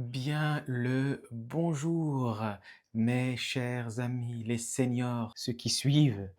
Bien le bonjour, mes chers amis, les seniors, ceux qui suivent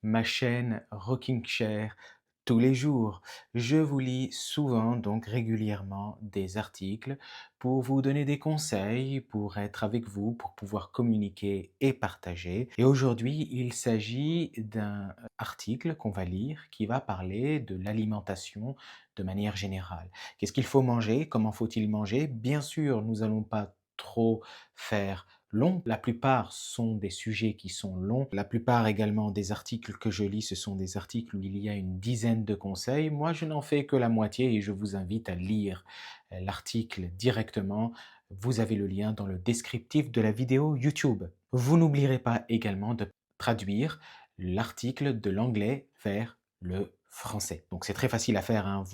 ma chaîne Rocking Chair tous les jours. Je vous lis souvent, donc régulièrement, des articles pour vous donner des conseils, pour être avec vous, pour pouvoir communiquer et partager. Et aujourd'hui, il s'agit d'un article qu'on va lire qui va parler de l'alimentation de manière générale. Qu'est-ce qu'il faut manger? Comment faut-il manger? Bien sûr, nous allons pas trop faire long. La plupart sont des sujets qui sont longs. La plupart également des articles que je lis, ce sont des articles où il y a une dizaine de conseils. Moi, je n'en fais que la moitié et je vous invite à lire l'article directement. Vous avez le lien dans le descriptif de la vidéo YouTube. Vous n'oublierez pas également de traduire l'article de l'anglais vers le français. Donc c'est très facile à faire, hein.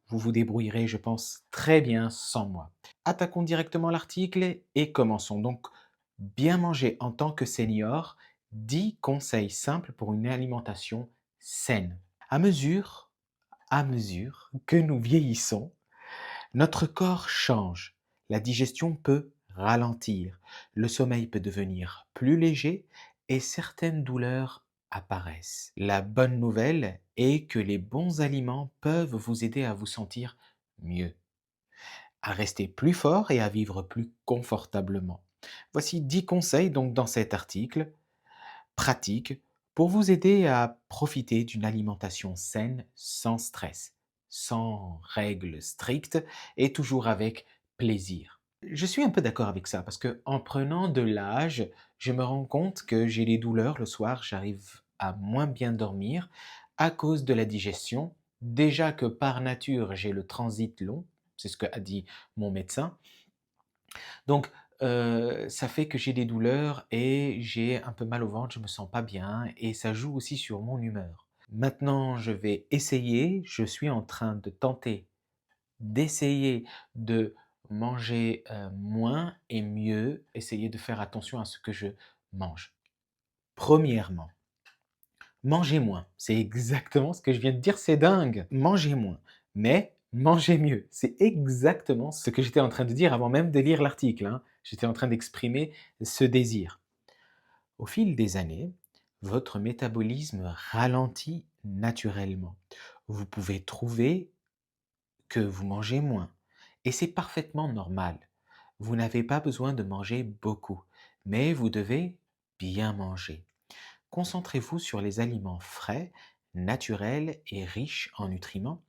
Vous débrouillerez, je pense, très bien sans moi. Attaquons directement l'article et commençons. Donc, bien manger en tant que senior, 10 conseils simples pour une alimentation saine. À mesure que nous vieillissons, notre corps change. La digestion peut ralentir, le sommeil peut devenir plus léger et certaines douleurs apparaissent. La bonne nouvelle est que les bons aliments peuvent vous aider à vous sentir mieux, à rester plus fort et à vivre plus confortablement. Voici 10 conseils donc dans cet article pratique pour vous aider à profiter d'une alimentation saine sans stress, sans règles strictes et toujours avec plaisir. Je suis un peu d'accord avec ça parce que en prenant de l'âge, je me rends compte que j'ai des douleurs le soir, j'arrive à moins bien dormir à cause de la digestion. Déjà que par nature, j'ai le transit long, c'est ce que a dit mon médecin. Donc, ça fait que j'ai des douleurs et j'ai un peu mal au ventre, je me sens pas bien et ça joue aussi sur mon humeur. Maintenant, je vais essayer, je suis en train de tenter d'essayer de manger, moins et mieux, essayer de faire attention à ce que je mange. Premièrement, mangez moins. C'est exactement ce que je viens de dire, c'est dingue. Mangez moins, mais mangez mieux. C'est exactement ce que j'étais en train de dire avant même de lire l'article, hein. J'étais en train d'exprimer ce désir. Au fil des années, votre métabolisme ralentit naturellement. Vous pouvez trouver que vous mangez moins et c'est parfaitement normal. Vous n'avez pas besoin de manger beaucoup, mais vous devez bien manger. Concentrez-vous sur les aliments frais, naturels et riches en nutriments.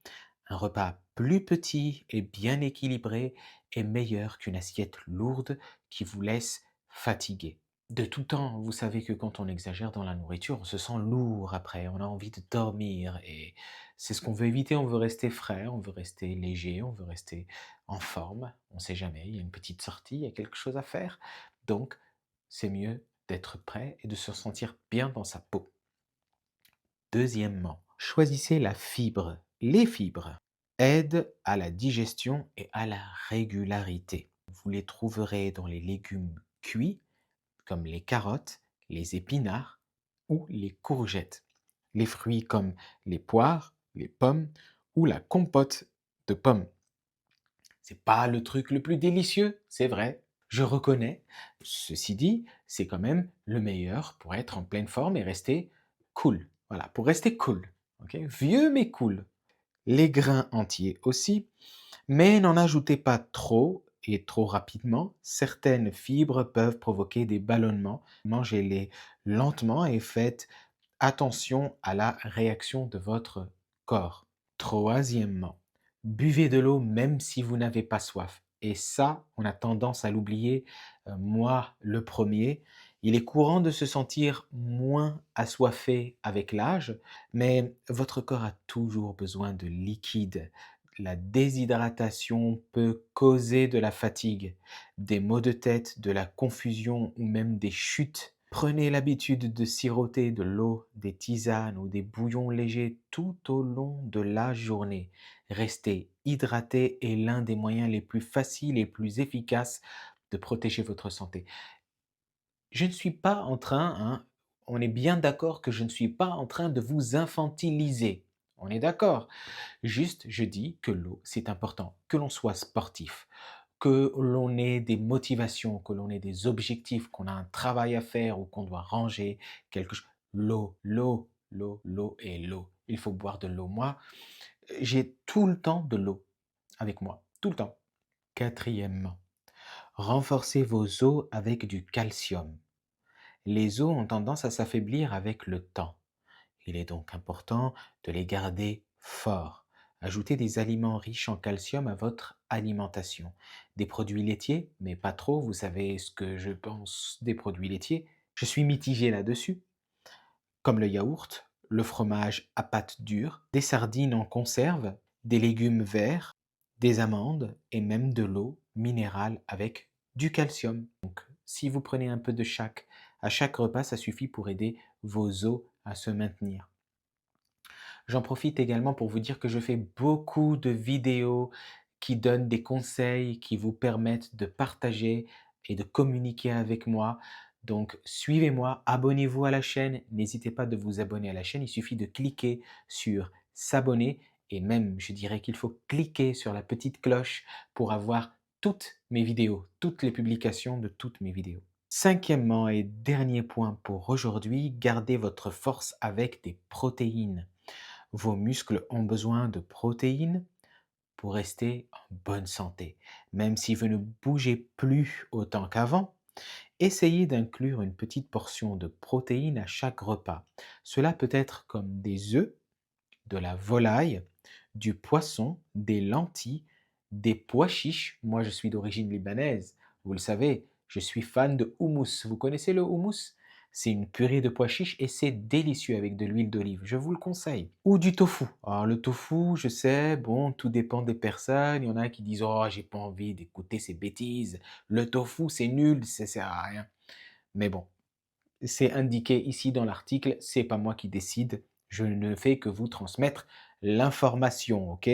Un repas plus petit et bien équilibré est meilleur qu'une assiette lourde qui vous laisse fatigué. De tout temps, vous savez que quand on exagère dans la nourriture, on se sent lourd après, on a envie de dormir et c'est ce qu'on veut éviter, on veut rester frais, on veut rester léger, on veut rester en forme, on ne sait jamais, il y a une petite sortie, il y a quelque chose à faire, donc c'est mieux d'être prêt et de se sentir bien dans sa peau. Deuxièmement, choisissez la fibre. Les fibres aident à la digestion et à la régularité. Vous les trouverez dans les légumes cuits, comme les carottes, les épinards ou les courgettes. Les fruits comme les poires, les pommes ou la compote de pommes. C'est pas le truc le plus délicieux, c'est vrai, je reconnais. Ceci dit, c'est quand même le meilleur pour être en pleine forme et rester cool. Voilà, pour rester cool. Ok, vieux mais cool. Les grains entiers aussi, mais n'en ajoutez pas trop et trop rapidement. Certaines fibres peuvent provoquer des ballonnements. Mangez-les lentement et faites attention à la réaction de votre corps. Troisièmement, buvez de l'eau même si vous n'avez pas soif. Et ça, on a tendance à l'oublier, moi le premier. Il est courant de se sentir moins assoiffé avec l'âge, mais votre corps a toujours besoin de liquide. La déshydratation peut causer de la fatigue, des maux de tête, de la confusion ou même des chutes. Prenez l'habitude de siroter de l'eau, des tisanes ou des bouillons légers tout au long de la journée. Rester hydraté est l'un des moyens les plus faciles et plus efficaces de protéger votre santé. Je ne suis pas en train, hein, on est bien d'accord que je ne suis pas en train de vous infantiliser. On est d'accord. Juste, je dis que l'eau, c'est important, que l'on soit sportif, que l'on ait des motivations, que l'on ait des objectifs, qu'on a un travail à faire ou qu'on doit ranger quelque chose. L'eau, l'eau, l'eau, l'eau et l'eau. Il faut boire de l'eau. Moi, j'ai tout le temps de l'eau avec moi, tout le temps. Quatrièmement, renforcez vos os avec du calcium. Les os ont tendance à s'affaiblir avec le temps. Il est donc important de les garder forts. Ajoutez des aliments riches en calcium à votre alimentation. Des produits laitiers, mais pas trop, vous savez ce que je pense des produits laitiers. Je suis mitigé là-dessus, comme le yaourt, le fromage à pâte dure, des sardines en conserve, des légumes verts, des amandes et même de l'eau minérale avec du calcium. Donc, si vous prenez un peu de chaque à chaque repas, ça suffit pour aider vos os à se maintenir. J'en profite également pour vous dire que je fais beaucoup de vidéos qui donnent des conseils, qui vous permettent de partager et de communiquer avec moi. Donc suivez-moi, abonnez-vous à la chaîne, n'hésitez pas de vous abonner à la chaîne, il suffit de cliquer sur s'abonner et même je dirais qu'il faut cliquer sur la petite cloche pour avoir toutes mes vidéos, toutes les publications de toutes mes vidéos. Cinquièmement et dernier point pour aujourd'hui, gardez votre force avec des protéines. Vos muscles ont besoin de protéines pour rester en bonne santé. Même si vous ne bougez plus autant qu'avant, essayez d'inclure une petite portion de protéines à chaque repas. Cela peut être comme des œufs, de la volaille, du poisson, des lentilles, des pois chiches. Moi, je suis d'origine libanaise. Vous le savez, je suis fan de houmous. Vous connaissez le houmous? C'est une purée de pois chiches et c'est délicieux avec de l'huile d'olive. Je vous le conseille. Ou du tofu. Alors le tofu, je sais, bon, tout dépend des personnes. Il y en a qui disent, oh, j'ai pas envie d'écouter ces bêtises. Le tofu, c'est nul, ça sert à rien. Mais bon, c'est indiqué ici dans l'article, c'est pas moi qui décide, je ne fais que vous transmettre l'information, ok?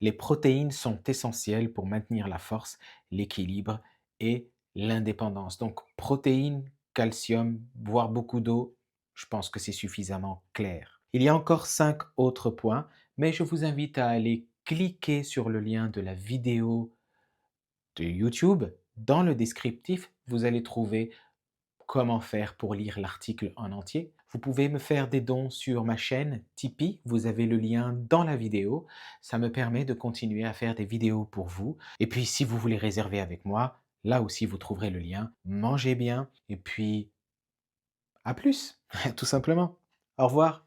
Les protéines sont essentielles pour maintenir la force, l'équilibre et l'indépendance. Donc protéines, calcium, boire beaucoup d'eau, je pense que c'est suffisamment clair. Il y a encore 5 autres points, mais je vous invite à aller cliquer sur le lien de la vidéo de YouTube. Dans le descriptif, vous allez trouver comment faire pour lire l'article en entier. Vous pouvez me faire des dons sur ma chaîne Tipeee, vous avez le lien dans la vidéo. Ça me permet de continuer à faire des vidéos pour vous. Et puis si vous voulez réserver avec moi, là aussi vous trouverez le lien. Mangez bien et puis à plus, tout simplement. Au revoir.